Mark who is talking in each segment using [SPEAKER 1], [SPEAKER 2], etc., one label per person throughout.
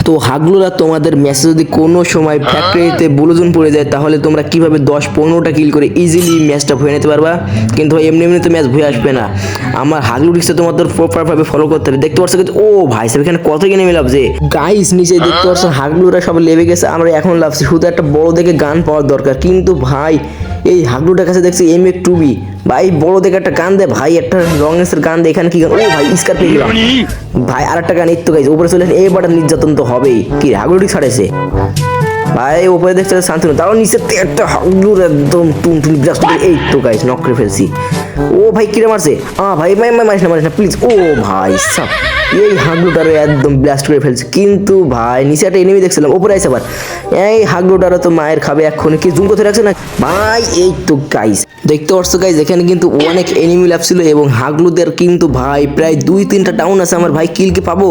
[SPEAKER 1] তো হাগলুরা তোমাদের মেসেজ যদি কোনো সময় ফ্যাক্টরিতে ব্লুজোন পড়ে যায় তাহলে তোমরা কিভাবে 10-15টা কিল করে ইজিলি ম্যাচটা ভুয়ে নিতে পারবা। কিন্তু ভাই এমনি এমনি তো ম্যাচ ভুয়ে আসবে না, আমার হাগলু টিক্সটা তোমাদের প্রপারভাবে ফলো করতে হবে। দেখতে পাচ্ছ ও ভাই সাহেব এখানে কত কিনে লাভছে গাইস, নিচে দেখতে পাচ্ছ হাগলুরা সব লেবে গেছে, আমরা এখন লাভছি। শুধু একটা বড় দেখে গান পাওয়ার দরকার, কিন্তু ভাই এই হাগলুটার কাছে দেখছি M2B ভাই, বড় দেখে একটা গান দে ভাই, একটা রংনেসের গান দে। এখানে কি গান? ও ভাই স্কার পেয়ে গেলাম ভাই, আর একটা গান। এই তো গাইস উপরে চলে এবার নির্যাতন তো হবেই। কি হাগলুটি ছাড়েছে ভাই, উপরে দেখতে শান্তনু, তাও নিচে একটা হাগলুর একদম টুনটুন ব্লাস্ট। এই তো গাইস নক করে ফেলছি। ও ভাই কিরে মারছে? ভাই মারিস না প্লিজ। ও ভাই সাব এই হাগলুটারে একদম ব্লাস্ট করে ফেলছে, কিন্তু ভাই নিচে একটা এনিমি দেখছিলাম, উপরে আইসে আবার। এই হাগলুটারে তো মায়ের খাবে এক্ষুনি। কি জুম করতে রাখছে না ভাই? এই তো গাইস দেখতে পাচ্ছ গাইস, এখানে কিন্তু অনেক এনিমি ল্যাব ছিল এবং হাগলুদের কিন্তু ভাই প্রায় 2-3টা ডাউন আছে। আমার ভাই কিল কি পাবো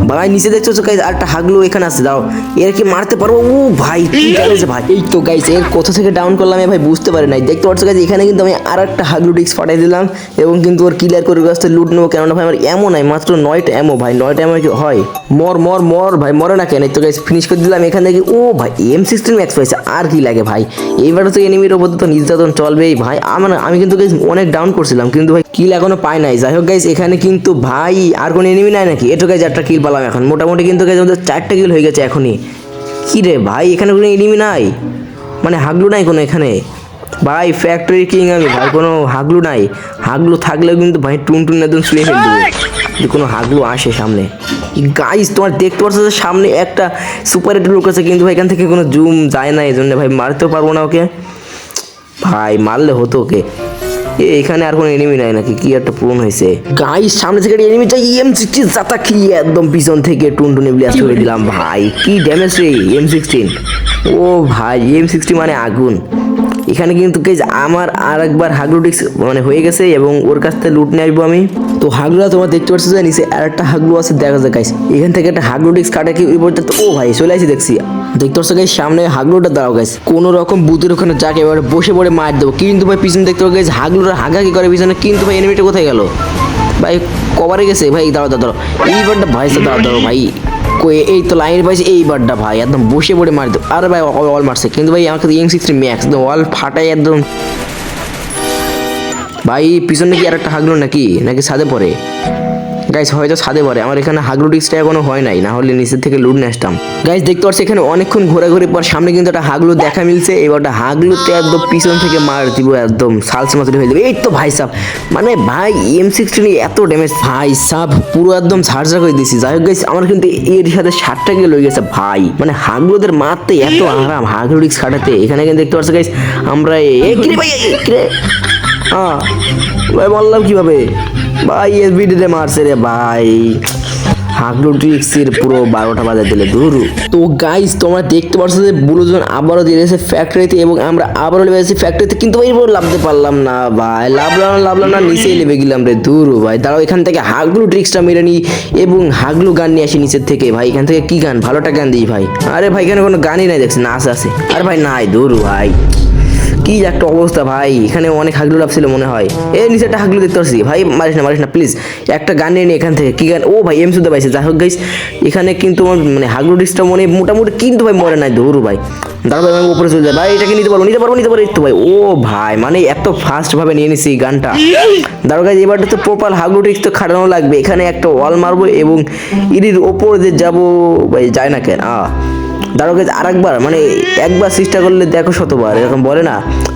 [SPEAKER 1] ভাই? নিচে দেখছো গাইস আরেকটা হাগলু এখানে আছে, দাও এর কি মারতে পারবো? ও ভাই কি জানিস ভাই? এই তো গাইস এর কোথা থেকে ডাউন করলাম ভাই বুঝতে পারি নাই। দেখতে পাচ্ছ গাইস এখানে কিন্তু আমি আরেকটা হাগলু ডিক্স ফাটাই দিলাম এবং কিন্তু ওর ক্লিয়ার করে গাছতে লুট নেবো, কেননা ভাই আমার এমন নাই, মাত্র 9টা এমো ভাই, 9টা এমো কি হয়? মর ভাই, মরে না কেন? এই তো গাইস ফিনিশ করে দিলাম এখান থেকে। ও ভাই M16 ম্যাক্স পাইছে, আর কি লাগে ভাই? এইবারে তো এনিমির ওপর তো নির্যাতন চলবেই ভাই। আমি কিন্তু গাইস অনেক ডাউন করছিলাম, কিন্তু ভাই কিল এখনো পাই নাই। যাই হোক গাইস এখানে কিন্তু ভাই আর কোনো এনিমি নাই নাকি? এটো গাইস একটা কিল পেলাম এখন মোটামুটি, কিন্তু গাইস আমাদের 4টা কিল হয়ে গেছে এখনই। কি রে ভাই এখানে কোনো এনিমি নাই, মানে হাগলু নাই কোনো এখানে ভাই? ফ্যাক্টরি কিং আমি ভাই, কোনো হাগলু নাই। হাগলু থাকলেও কিন্তু ভাই টুনটুন একদম শুয়ে ফেল দেবো যদি কোনো হাগলু আসে সামনে। গাইস তোমার দেখতে পাচ্ছ যে সামনে একটা সুপার হিট লোক আছে, কিন্তু ভাই এখান থেকে কোনো জুম যায় না, এই জন্য ভাই মারতেও পারবো না ওকে। ভাই মারলে হতো ওকে। এখানে আর কোনো এনিমি নাই নাকি? কি একটা পূরণ হয়েছে গাইস, সামনে থেকে এনিমি চাই। M16 জাতা কি একদম পিছন থেকে টুনটুনে ব্লাস্ট করে দিলাম ভাই, কি ড্যামেজ রে M16। ও ভাই M16 মানে আগুন। এখানে কিন্তু গাইস আমার আরেকবার হাগলু ডিক্স মানে হয়ে গেছে এবং ওর কাছ থেকে লুট নিয়ে আসবো আমি। তো হাগলুরা তোমার দেখতে পাচ্ছ যে নিচে আরেকটা হাগলু আছে, দেখা যায় গাইস এখান থেকে একটা হাগলু ডিক্স কাটা কি ওই বলতে। ও ভাই চলে আসি দেখছি, দেখতে পাচ্ছ গাইস সামনে হাগলুটা দাঁড়াও গাইস, কোনো রকম বুথের ওখানে যাকে এবারে বসে পড়ে মার দেবো। কিন্তু ভাই পিছনে দেখতে পাচ্ছ গাইস হাগলুরা হাগাকি করে পিছনে, কিন্তু ভাই এনিমিটা কোথায় গেল ভাই? কভারে গেছে ভাই। দাঁড়াও এইবারটা ভাই দাঁড়াও ভাই, এই তো লাইন পাইছে এইবারটা ভাই, একদম বসে পড়ে মার দেবো। আরে ভাই অল মারছে, কিন্তু ভাই আমাকে M16 ম্যাক্স অল ফাটাই একদম। ভাই পিছনে কি আর একটা হাগলু নাকি ছাদে পড়ে? গাইস হয়তো ছাদে পড়ে, আমার এখানে হাগলু ডিক্সটা এখনো হয় নাই, না হলে নিচের থেকে লুট নিয়ে আসতাম। গাইস দেখতে পাচ্ছি এখানে অনেকক্ষণ ঘোরাঘুরি পর সামনে কিন্তু একটা হাগলু দেখা মিলছে। এবারটা হাগলুতে একদম পিছন থেকে মার দিব, একদম সালসে মাত্র হয়ে যাবে। এই তো ভাই সাব মানে ভাই M16 এত ড্যামেজ ভাই সাব, পুরো একদম ঝাড়ঝাড় করে দিয়েছি। যাই হোক গাইস আমার কিন্তু এর সাথে 60টা কিল হয়ে গেছে ভাই, মানে হাগলুদের মারতে এত আরাম হাগলু ডিক্স কাটাতে। এখানে কিন্তু দেখতে পাচ্ছি গাইস আমরা ভাই বললাম কিভাবে ভাই SBD মারছে রে ভাই, হাগলু ট্রিক্সের পুরো 12টা বাজে দিলে দূর। তো গাইস তোমরা দেখতে পাচ্ছ যে ব্লুজোন আবারও দিয়েছে ফ্যাক্টরিতে এবং আমরা আবারও লেগেছি ফ্যাক্টরিতে, কিন্তু ভাই লাভতে পারলাম না ভাই, লাভলাম না, নিচেই লেবে গেলাম রে দূর ভাই। দাঁড়াও এখান থেকে হাগলু ট্রিক্সটা মেরে নিই এবং হাগলু গান নিয়ে আসি নিচের থেকে ভাই। এখান থেকে কি গান? ভালোটা গান দিই ভাই। আরে ভাই এখানে কোনো গানই নাই দেখছি, না আছে। আরে ভাই নাই দূর ভাই, কি একটা অবস্থা ভাই, এখানে অনেক হাগলু লাভ ছিল মনে হয়। নিচে একটা হাগলু দেখতে পাচ্ছি ভাই, মারিস না প্লিজ, একটা গান নিয়ে নি এখান থেকে। কি গান? ও ভাই M পাইছে। যাই হোক গাইস এখানে কিন্তু মানে হাগলু ডিক্সটা মনে মোটামুটি, কিন্তু ভাই মরে নাই ধরু ভাই। দাঁড়া ভাই উপরে চলে যায় ভাই, এটাকে নিতে পারবো তো ভাই। ও ভাই মানে এত ফাস্ট ভাবে নিয়ে নিছি গানটা। দাঁড়া গাইস এবারটা তো প্রপার হাগলু ডিক্স তো খাটানো লাগবে। এখানে একটা ওয়াল মারবো এবং ইরির ওপর দিয়ে যাবো ভাই, যায় না কেন? দাঁড়ো গাইস আরেকবার, মানে একবার চেষ্টা করলে দেখো শতবার, এরকম বলে না,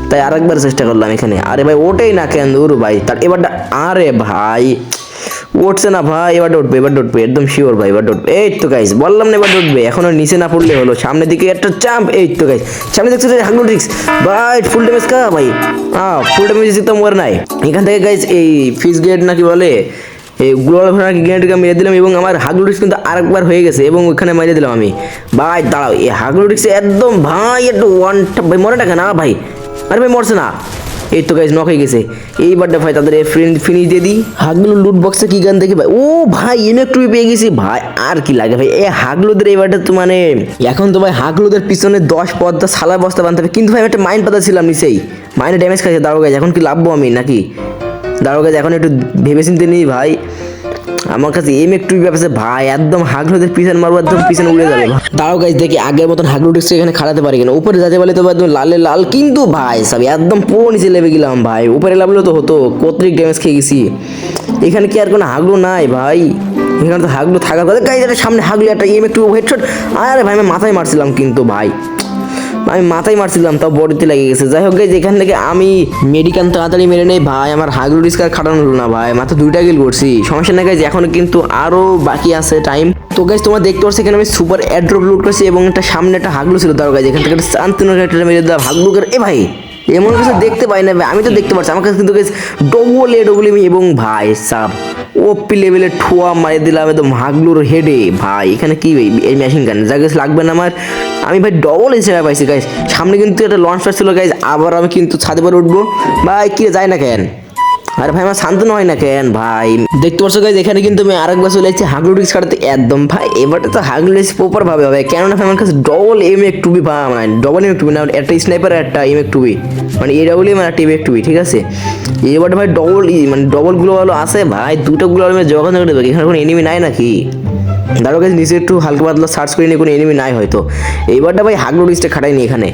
[SPEAKER 1] তাই আরেকবার চেষ্টা করলাম এখানে। আরে ভাই ওটাই না কেন দূর ভাই, তার এবারটা আরে ভাই উঠছে না ভাই। এবার উঠবে একদম শিওর ভাই, এবার উঠবে। এই তো গাইস বললাম না এবার উঠবে, এখনো নিচে না পড়লে হলো। সামনের দিকে একটা চাম্প। এই তো গাইস সামনে দেখছো যে হাগলু ডিক্স ভাই ফুল ড্যামেজ কা ভাই, ফুল ড্যামেজ তো মরে নাই। এখান থেকে গাইস এই ফিস গেট নাকি বলে এই গ্লোবাল গ্রেনেডকে মেরে দিলাম এবং আমার হাগলু ডিক্স কিন্তু আরেকবার হয়ে গেছে এবং ওখানে মেরে দিলাম আমি ভাই। দাঁড়াও এই হাগলু ডিক্স একদম ভাই একটু ওয়ানটা ভাই, মরে টাকা না ভাই। আরে ভাই মরছে না। এই তো গাইস নক হয়ে গেছে। এইবারটা ভাই তাদের ফিনিশ দিয়ে দিই। হাগলু লুট বক্সে কি গান দেখি ভাই? ও ভাই M2 পেয়ে গেছি ভাই, আর কি লাগে ভাই? এই হাগলুদের এইবারটা তো মানে এখন তো ভাই হাগলুদের পিছনে 10 পদ্মা সালা বস্তা বানতে হবে, কিন্তু ভাই আমি একটা মাইন পাতা ছিলাম নিচেই, মাইনে ড্যামেজ খাইছে। দাঁড়াও গাইস এখন কি লাভবো আমি নাকি? দাঁড়াও গাইস এখন একটু ভেবে চিন্তে নিই ভাই। আমার কাছে এম একটু ব্যাপারে ভাই একদম হাগলুদের পিছনে মারবো একদম পিছনে উড়ে যাবে। দাঁড়াও গাইস দেখি আগের মতন হাগলু ডিস্ক এখানে খাড়াতে পারি কিনা। উপরে যেতে পারলে তো একদম লালে লাল, কিন্তু ভাই সব একদম পুরো নিচে লেবে গেলাম ভাই। উপরে লাভলে তো হতো, কতরিক ড্যামেজ খেয়ে গেছি। এখানে কি আর কোনো হাগলু নাই ভাই? এখানে তো হাগলু থাকার কথা। গাইস এটা সামনে হাগলু একটা এম একটু হেডশট। আরে ভাই আমি মাথায় মারছিলাম, কিন্তু ভাই আমি মাথায় মারছিলাম তাও বডিতে লেগে গেছে। যাই হোক গাইজ এখান থেকে আমি মেডিকান তাড়াতাড়ি মেরে নেই ভাই। আমার হাগলু ডিস্ক আর খাটানো হলো না ভাই, মাত্র 2টা কিল করছি। সমস্যা নেই গাইজ, এখন কিন্তু আরও বাকি আছে টাইম। তো গাইজ তোমরা দেখতে পাচ্ছ এখানে আমি সুপার এয়ারড্রপ লুট করছি এবং একটা সামনে একটা হাগলু ছিল। তার গাইজ এখান থেকে একটা শান্তনু ক্যারেক্টার মেরে দেওয়া হাগলুকের। এ ভাই এমন কিছু দেখতে পাই না ভাই, আমি তো দেখতে পাচ্ছি। আমার কাছে কিন্তু গাইজ ডবল এডব্লিউএম এবং ভাই সাব ওপি লেভেলের ঠোয়া মারিয়ে দিলাম একদম হাগলুর হেডে ভাই। এখানে কি ভাই এই মেশিন গান যা গাইজ লাগবে না আমার। আমি ভাই ডবল হিসেবে পাইছি গাইজ। সামনে কিন্তু একটা লঞ্চ প্যাড ছিল গাইজ, আবার আমি কিন্তু ছাদে পরে উঠবো ভাই। কি যায় না কেন? আরে ভাই আমার শান্ত হয় না কেন ভাই? দেখতে পাচ্ছ গাইজ এখানে কিন্তু আমি আরেকবার চলে যাচ্ছি হাগলু ডিস্ক কাটাতে একদম ভাই। এবারটা তো হাগলু ডিস্ক প্রপার ভাবে হবে, কেননা ভাই আমার কাছে ডবল এম এক টুবি পাওয়া মানে ডবল এম এক টুবি না, একটা স্নাইপার একটা এম এক টুবি মানে এ ডাবল এম আর একটা এম এক টুবি, ঠিক আছে। এবারটা ভাই ডবল মানে ডবল গুলো ভালো আছে ভাই। দুটো গুলো আমি যখন দেবো এখানে কোনো এনিমি নাই নাকি? দাঁড়ো গাইজ নিচে একটু হালকা পাতলা সার্চ করে নিয়ে কোনো এনিমি নাই হয়তো। এইবারটা ভাই হাগলু ডিস্কটা খাটাইনি এখানে।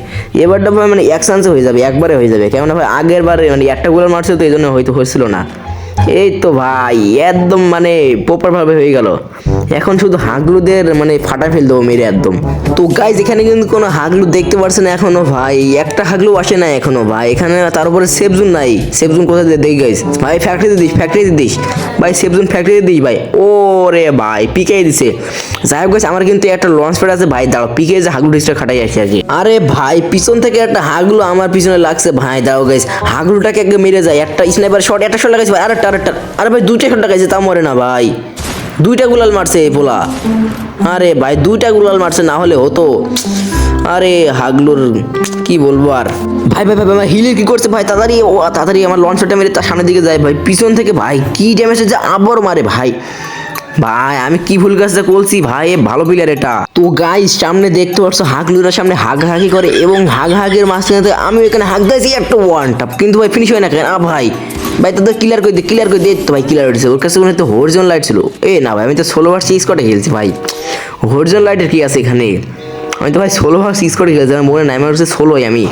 [SPEAKER 1] এবারটা ভাই মানে এক চান্সে হয়ে যাবে, একবারে হয়ে যাবে। কেননা ভাই আগের বারে মানে একটা গোল মারছিল তো এই জন্য হয়তো হয়েছিল না। এই তো ভাই একদম মানে প্রপারভাবে হয়ে গেল। এখন শুধু হাগলুদের মানে ফাটা ফেল দেবো মেরে একদম। তো গাইজ এখানে কিন্তু কোনো হাগলু দেখতে পারছেন এখনো ভাই, একটা হাগলু আসে না এখনো ভাই। এখানে তার উপরে সেফ জোন নাই। সেফ জোন কোথায় দেখ গাইজ ভাই? ফ্যাক্টরিতে দিস, ফ্যাক্টরিতে দিস ভাই, সেফ জোন ফ্যাক্টরিতে দিস ভাই। ও রে ভাই পিকে দিছে। যাই হোক গাইজ আমার কিন্তু একটা লঞ্চ প্যাড আছে ভাই। দাঁড়াও পিকে যে হাগলু ডিস্কটা খাটাই আসি আগে। আরে ভাই পিছন থেকে একটা হাগলু আমার পিছনে লাগছে ভাই। দাঁড়াও গাইজ হাগলুটাকে আগে মেরে যায়। একটা স্নাইপার শট, একটা শট লাগাইছে ভাই। আরেকটা আরেকটা, আরে ভাই 2টা শট লাগাইছে তা মরে না ভাই। 2টা গুলাল মারছে এই পোলা। আরে ভাই 2টা গুলাল মারছে, না হলে হতো। আরে হাগলুর কি বলবো আর। ভাই ভাই ভাই ভাই হিলের কি করছে ভাই? তাড়াতাড়ি ও তাড়াতাড়ি আমার লঞ্চটা মেরে তার সামনের দিকে যায় ভাই। পিছন থেকে ভাই কি ড্যামেজ যে আবার মারে ভাই। ভাই আমি কি ভুল কাজটা করছি ভাই? ভালো প্লেয়ার এটা। তো গাইস সামনে দেখতে পাচ্ছ হাগলুরা সামনে হাগাহাগি করে এবং হাগাহাগির মাঝখানে আমি এখানে হাগ দিয়েছি একটা ওয়ান টাপ, কিন্তু ভাই ফিনিশ হয় না কেন? ভাই ভাই তাদের ক্লিয়ার করে দে, ক্লিয়ার করে দে তো ভাই। ক্লিয়ার হয়েছে ওর কাছে মনে তো হরিজন লাইট ছিল। এ না ভাই আমি তো 16 ভার্স স্কোয়াডে খেলছি ভাই। হরিজন লাইটের কি আছে এখানে? আমি তো ভাই 16 ভার্স স্কোয়াডে খেলছি, আমার মনে নাই আমার হচ্ছে 16ই আমি।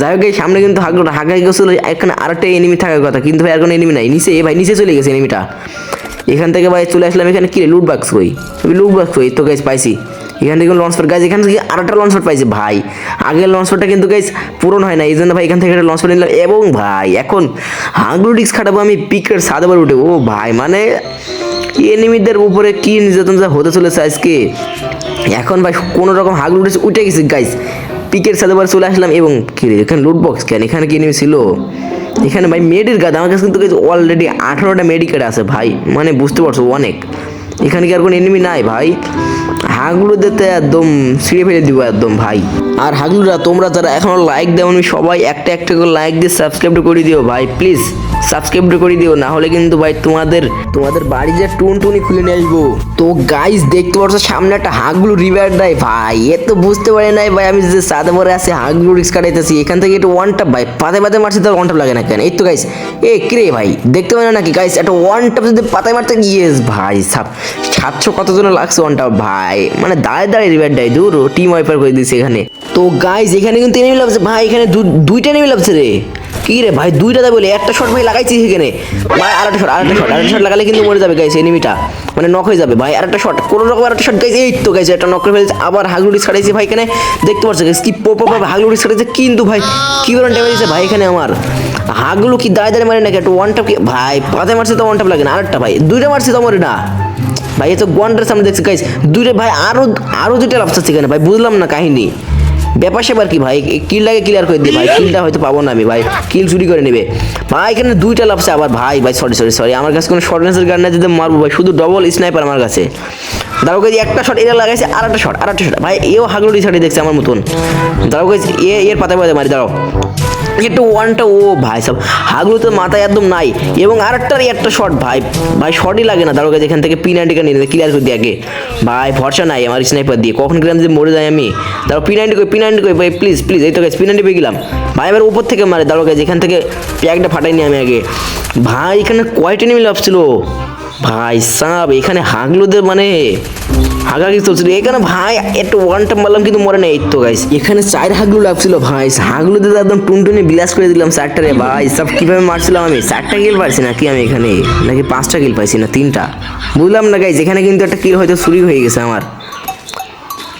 [SPEAKER 1] যাই হোক এই সামনে কিন্তু হাগলুটা হাগাহাগি করছিল। এখানে আরেকটা এনিমি থাকার কথা, কিন্তু ভাই আর কোনো এনিমি নাই। নিচে ভাই নিচে চলে গেছে এনিমিটা। এখান থেকে ভাই চলে আসলাম এখানে। কি লুট বাক্স কই? লুট বাক্স কই? তো গাইজ পাইছি এখান থেকে লঞ্চ প্যাড। গাইজ এখান থেকে আরেকটা লঞ্চ প্যাড পাইছি ভাই। আগের লঞ্চ প্যাডটা কিন্তু গাইজ পূরণ হয় না, এই জন্য ভাই এখান থেকে একটা লঞ্চ প্যাড নিলাম। এবং ভাই এখন হাগলু ডিস্ক খাটাবো আমি পিকের ছাদে পর উঠে। ও ভাই মানে এনিমিদের উপরে কি নির্যাতন যা হতে চলেছে আজকে। এখন ভাই কোনো রকম হাগলু ডিস্ক উঠে গেছে গাইজ। পিকের ছাদে পর চলে আসলাম এবং কি রে এখানে লুট বক্স কেন? এখানে কি এনিমি ছিল? এখানে ভাই মেডির গাছ আমার কাছে কিন্তু অলরেডি 18টা মেডিকেট আছে ভাই, মানে বুঝতে পারছো অনেক। এখানে কি আর কোনো এনিমি নাই ভাই? হাগলু দিতে একদম ছিঁড়ে ফেলে দিব একদম ভাই। আর হাগলুরা তোমরা যারা এখনো লাইক দেওনি সবাই একটা একটা করে লাইক দিয়ে সাবস্ক্রাইব করে দিও ভাই, প্লিজ সাবস্ক্রাইব করে দিও, না হলে কিন্তু ভাই তোমাদের বাড়ি যে টুনটুনি খুলে নিয়ে আসবো। তো গাইস দেখতে পাচ্ছ সামনে একটা হাগলু রিভার দেয় ভাই। এ তো বুঝতে পারি নাই ভাই আমি যে সাদে পরে আছে হাগলু রিক্স কাটাইতেছি। এখান থেকে একটু ওয়ান টাপ ভাই পাতায় পাতায় মারছি, তার ওয়ান টাপ লাগে না কেন? এই তো গাইস এ কিরে ভাই দেখতে পাই না নাকি গাইস? একটা ওয়ান টাপ যদি পাতায় মারতে ইয়েস ভাই 700 কতজন লাগছে ওয়ান টাপ ভাই। মানে দাঁড়িয়ে দাঁড়িয়ে রিভার দেয়, দূর টিম ওয়াইপার করে দিয়েছে এখানে। তো গাইস এখানে কিন্তু এনিমি লাগছে ভাই। এখানে 2টা এনিমি লাগছে রে। কি রে ভাই 2টা দা বলে একটা শট ভাই লাগাইছি এখানে ভাই। আরেকটা শট লাগালে কিন্তু মরে যাবে গাইস এনিমিটা, মানে নক হয়ে যাবে ভাই। আরেকটা শট কোনো রকম আরেকটা শট গাইস। এই তো গাইস একটা নক করে ফেলেছে। আবার হাগলু ডিস্ক ছাড়াইছে ভাই এখানে দেখতে পাচ্ছ গাইস কি হাগলু ডিস্ক ছাড়াইছে, কিন্তু ভাই কি বলেন ড্যামেজ দিয়েছে ভাই এখানে আমার। হাগলু কি দাঁড়িয়ে দাঁড়িয়ে মারে নাকি? একটা ওয়ান টাপ কি ভাই পাতে মারছে তো ওয়ান টাপ লাগে না। আরেকটা ভাই 2টা মারছে তো মরে না ভাই। এ তো গোয়ান্ডার সামনে দেখছি গাইস 2টা ভাই। আরো 2টা লাভ চাচ্ছে এখানে ভাই, বুঝলাম না কাহিনী ব্যাপার সেবার কি ভাই। কিলটাকে ক্লিয়ার করে দিই ভাই, কিলটা হয়তো পাবো না আমি ভাই, কিল চুরি করে নেবে ভাই। এখানে 2টা লাভছে আবার ভাই। সরি আমার কাছে কোনো শর্টনেসের গান নাই যদি মারবো ভাই, শুধু ডবল স্নাইপার আমার কাছে। দাঁড়াও গাইজ একটা শট এটা লাগাইছে, আর একটা শট ভাই। এও হাগলু ডিসাইডে দেখছে আমার মতন। দাঁড়াও গাইজ এর পাতায় পাতায় মারি। দাঁড়াও একটু ওয়ানটা ও ভাই সব হাগলু তো মাথায় একদম নাই। এবং আরেকটারই একটা শট ভাই শটই লাগে না। দাঁড়াও গাইজ এখান থেকে P90 নিয়ে ক্লিয়ার করে দিই আগে ভাই। ভরসা নাই আমার স্নাইপার দিয়ে, কখন গেলাম যে মরে যাই আমি। দাঁড়াও P90 কই ভাই, প্লিজ এই তো গাইজ P90 পেয়ে গেলাম ভাই। এবার উপর থেকে মারে। দাঁড়াও গাইজ এখান থেকে প্যাকটা ফাটাইনি আমি আগে ভাই। এখানে কয়টা এনিমি লাভ ছিল ভাই সাব এখানে হাগলুদের মানে হাগাগি চলছিল এখানে ভাই একটু ওয়ান টাইম মারলাম কিন্তু মরে নাই। এই তো গাইস এখানে 4 হাগলু লাগছিল ভাই, হাগলুদের একদম টুনটুনি বিলাস করে দিলাম 4টা রে ভাই। সব কিভাবে মারছিলাম আমি, 4টা কিল পাইছি নাকি আমি এখানে, নাকি 5টা কিল পাইছি না 3টা, বুঝলাম না গাইস। এখানে কিন্তু একটা কিল হয়তো চুরি হয়ে গেছে আমার।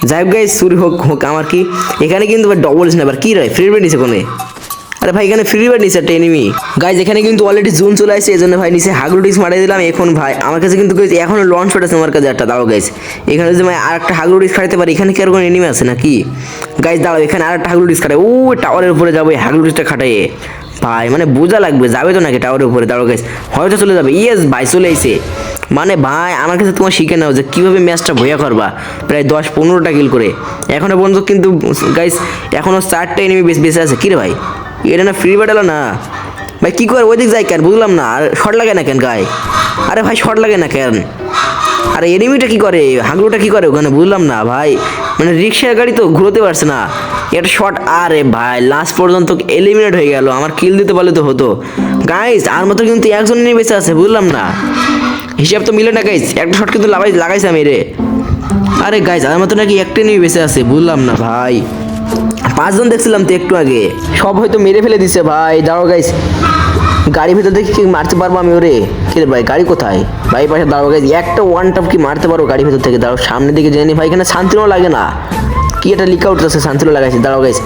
[SPEAKER 1] যাই হোক গাইস, চুরি হোক হোক আমার কি, এখানে কিন্তু ডবল স্নাইপার কি রে ফ্রি বেড নিছে কোনে। আরে ভাই এখানে ফ্রি বেড নিছে একটা এনিমি গাইস। এখানে কিন্তু অলরেডি জোন চলে আসছে, এজন্য ভাই নিচে হাগলুটিক্স মারাই দিলাম। এখন ভাই আমার কাছে কিন্তু এখনো লঞ্চ প্যাড আছে আমার কাছে একটা, দাঁড়াও গাইস। এখানে যদি ভাই আর একটা হাগলুটিক্স খাইতে পারি, এখানে কি আর কোনো এনিমি আছে নাকি গাইস? দাঁড়াও এখানে আর একটা হাগলুটিক্স খাটাই, ও টাওয়ারের উপরে যাবো হাগলুটিক্সটা খাটাইয়ে ভাই, মানে বোঝা লাগবে যাবে তো নাকি টাওয়ারের উপরে। দাঁড়াও গাইস হয়তো চলে যাবে, ইয়েস ভাই চলে আইছে। মানে ভাই আমার কাছে তোমার শিখে নাও যে কীভাবে ম্যাচটা ভয়া করবা, প্রায় 10-15টা কিল করে এখনো পর্যন্ত। কিন্তু গাইস এখনও 4টা এনিমি বেঁচে আছে। কী রে ভাই এটা না ফ্রি ব্যাটেল না ভাই, কী করে ওইদিক যায় কেন বুঝলাম না। আর শর্ট লাগে না কেন গায়ে, আরে ভাই শর্ট লাগে না কেন, আরে এনিমিটা কী করে, হাগলুটা কী করে ওখানে বুঝলাম না ভাই। মানে রিক্সার গাড়ি তো ঘুরোতে পারছে না, এটা শর্ট। আরে ভাই লাস্ট পর্যন্ত এলিমিনেট হয়ে গেল, আমার কিল দিতে পারলে তো হতো গাইস। আর মাত্র কিন্তু একজন নিয়ে বেঁচে আছে, বুঝলাম না হিসাব তো মিলে না গাইস। একটা শর্ট কিন্তু লাগাইছে আমি রে। আরে গাইস আর মাত্র নাকি একটা নিয়ে বেঁচে আছে, বুঝলাম না ভাই। 5 জন দেখছিলাম তো একটু আগে, সব হয়তো মেরে ফেলে দিছে ভাই। দাঁড়াও গাইস গাড়ির ভিতর দেখি কি মারতে পারবো আমি ওরে। কে রে ভাই গাড়ি কোথায় ভাই? পাশে দাঁড়াও গাইস, একটা ওয়ান টাপ কি মারতে পারো গাড়ির ভিতর থেকে? দাঁড়াও সামনের দিকে জেনে ভাই, এখানে শান্তিও লাগে না কি একটা লিক আউট আছে, শান্তিও লাগাইছে। দাঁড়াও গাইস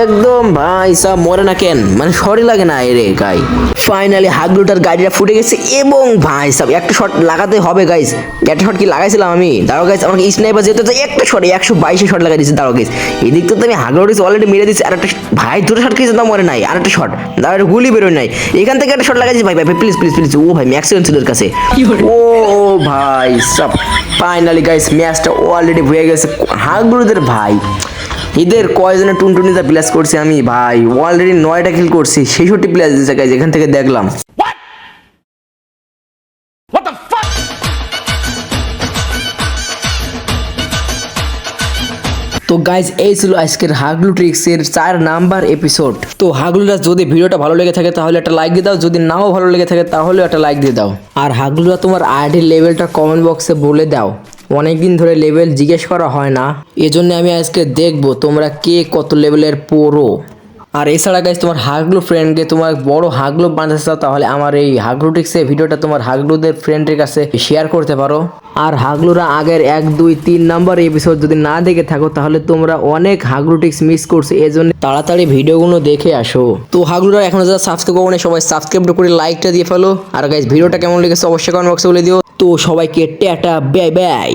[SPEAKER 1] একদম ভাই সব মরে না কেন, মানে সরি লাগে না এরে গাই। ফাইনালি হাগলুটার গাড়িটা ফুটে গেছে এবং ভাই সব একটা শট লাগাতে হবে গাইস। একটা শট কি লাগাইছিলাম আমি, দাঁড়াও গাইস আমাকে স্নাইপার যেতে একটা শটে 122 শট লাগাই দিয়েছে। দাঁড়াও গাইস এদিক তো আমি হাগলুটিস অলরেডি মেরে দিচ্ছি, আর একটা ভাই দুটো শট খেয়েছে না মরে নাই, আর একটা শট দাঁড়াও একটা গুলি বেরোয় নাই, এখান থেকে একটা শট লাগাইছি ভাই। ভাই প্লিজ প্লিজ প্লিজ, ও ভাই ম্যাক্সিমাম ছিল ওর কাছে। ও ভাই সব ফাইনালি গাইস ম্যাচটা অলরেডি হয়ে গেছে হাগলুদের ভাই। এদের কয়জনে টুনটুনিটা প্লেস করছি আমি ভাই, অলরেডি 9টা কিল করছি, 66 প্লেস দিয়েছে গাইজ এখান থেকে দেখলাম। তো গাইজ এই ছিল আজকের হাগলু ট্রিক্সের 4 নাম্বার এপিসোড। তো হাগলুরা যদি ভিডিওটা ভালো লেগে থাকে তাহলে একটা লাইক দিয়ে দাও, যদি নাও ভালো লেগে থাকে তাহলে একটা লাইক দিয়ে দাও। আর হাগলুরা তোমার আইডির লেভেলটা কমেন্ট বক্সে বলে দাও, অনেকদিন ধরে লেভেল জিজ্ঞেস করা হয় না, এজন্য আমি আজকে দেখবো তোমরা কে কত লেভেলের প্রো। আর এছাড়া গাইজ তোমার হাগলু ফ্রেন্ডকে তোমার বড় হাগলু বানাতে চাও তাহলে আমার এই হাগলু ট্রিক্সের ভিডিওটা তোমার হাগলুদের ফ্রেন্ডের কাছে শেয়ার করতে পারো। আর হাগলুরা আগের 1, 2, 3 নাম্বার এপিসোড যদি না দেখে থাকো তাহলে তোমরা অনেক হাগলু ট্রিক্স মিস করছো, এজন্য তাড়াতাড়ি ভিডিওগুলো দেখে আসো। তো হাগলুরা এখনো যারা সাবস্ক্রাইব করো না সবাই সাবস্ক্রাইব করে লাইকটা দিয়ে ফেলো। আর গাইজ ভিডিওটা কেমন লেগেছে অবশ্যই কমেন্ট বক্সে বলে দিও। তো সবাইকে টাটা বাই বাই।